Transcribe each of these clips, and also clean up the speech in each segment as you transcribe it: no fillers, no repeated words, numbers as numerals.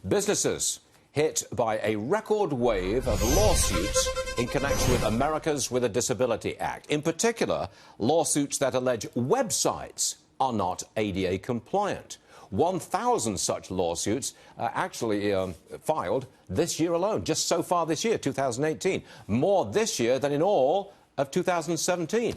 Businesses hit by a record wave of lawsuits in connection with America's With a Disability Act. In particular, lawsuits that allege websites are not ADA compliant. 1,000 such lawsuits actually filed this year alone, just so far this year, 2018. More this year than in all of 2017.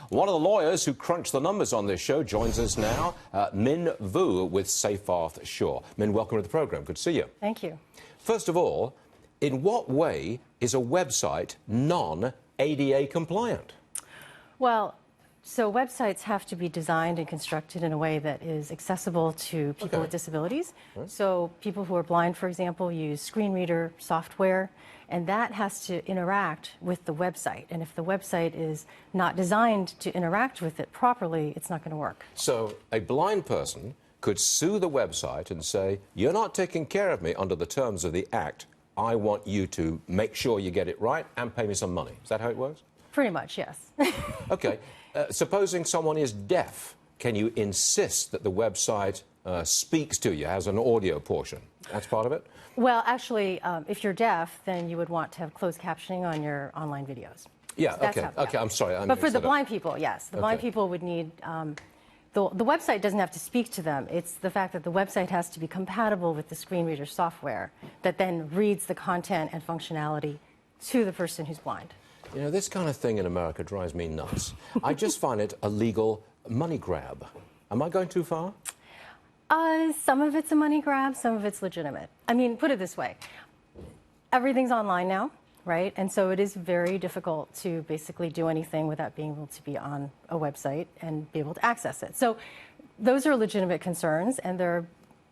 One of the lawyers who crunched the numbers on this show joins us now, Min Vu with Seyfarth Shaw. Min, welcome to the programme. Good to see you. Thank you. First of all, in what way is a website non-ADA compliant? Well, so websites have to be designed and constructed in a way that is accessible to people with disabilities. Right. So people who are blind, for example, use screen reader software, and that has to interact with the website. And if the website is not designed to interact with it properly, it's not going to work. So a blind person could sue the website and say, you're not taking care of me under the terms of the Act. I want you to make sure you get it right and pay me some money. Is that how it works? Pretty much, yes. OK. Supposing someone is deaf, can you insist that the website speaks to you, has an audio portion? That's part of it? Well, actually, if you're deaf, then you would want to have closed captioning on your online videos. Yeah, so OK, I'm sorry. But for the blind people, yes. The blind people would need... The website doesn't have to speak to them. It's the fact that the website has to be compatible with the screen reader software that then reads the content and functionality to the person who's blind. You know, this kind of thing in America drives me nuts. I just find it a legal money grab. Am I going too far? Some of it's a money grab, some of it's legitimate. I mean, put it this way. Everything's online now, right? And so it is very difficult to basically do anything without being able to be on a website and be able to access it. So those are legitimate concerns, and there are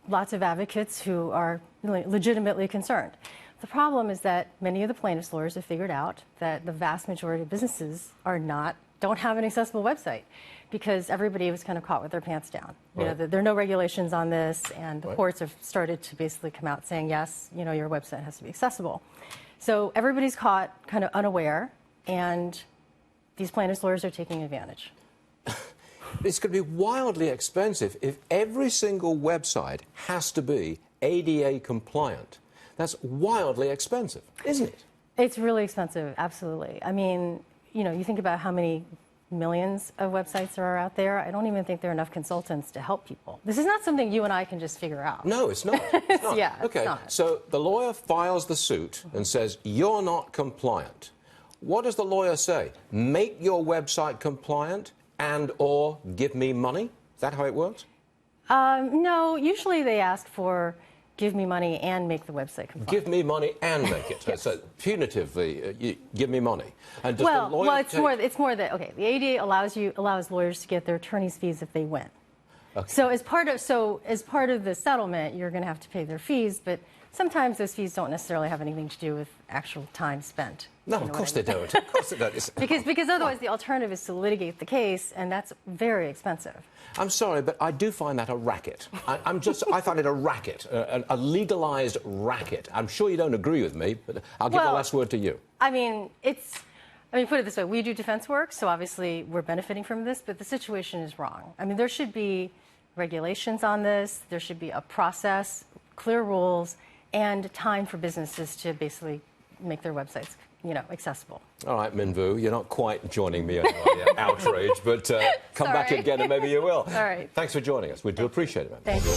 lots of advocates who are legitimately concerned. The problem is that many of the plaintiffs' lawyers have figured out that the vast majority of businesses don't have an accessible website because everybody was kind of caught with their pants down. Right. You know, there are no regulations on this, and the courts have started to basically come out saying, yes, you know, your website has to be accessible. So everybody's caught kind of unaware, and these plaintiffs' lawyers are taking advantage. It's going to be wildly expensive if every single website has to be ADA compliant. That's wildly expensive, isn't it? It's really expensive, absolutely. I mean, you know, you think about how many millions of websites there are out there. I don't even think there are enough consultants to help people. This is not something you and I can just figure out. No, it's not. It's not. Yeah, okay. It's not. So the lawyer files the suit and says, you're not compliant. What does the lawyer say? Make your website compliant and or give me money? Is that how it works? No, usually they ask for give me money and make the website compliant. Give me money and make it. Yes. So punitively, give me money. And does well, the lawyer it's more that the ADA allows lawyers to get their attorney's fees if they win. Okay. So as part of the settlement, you're going to have to pay their fees, but sometimes those fees don't necessarily have anything to do with actual time spent. No, of course they don't. Of course they don't. because otherwise the alternative is to litigate the case, and that's very expensive. I'm sorry, but I do find that a racket. I find it a racket, a legalized racket. I'm sure you don't agree with me, but I'll give the last word to you. I mean, put it this way. We do defense work, so obviously we're benefiting from this, but the situation is wrong. I mean, there should be regulations on this. There should be a process, clear rules, and time for businesses to basically make their websites, you know, accessible. All right, Min Vu, you're not quite joining me in my outrage, but come back again and maybe you will. All right. Thanks for joining us. We do appreciate it, man. Thank you.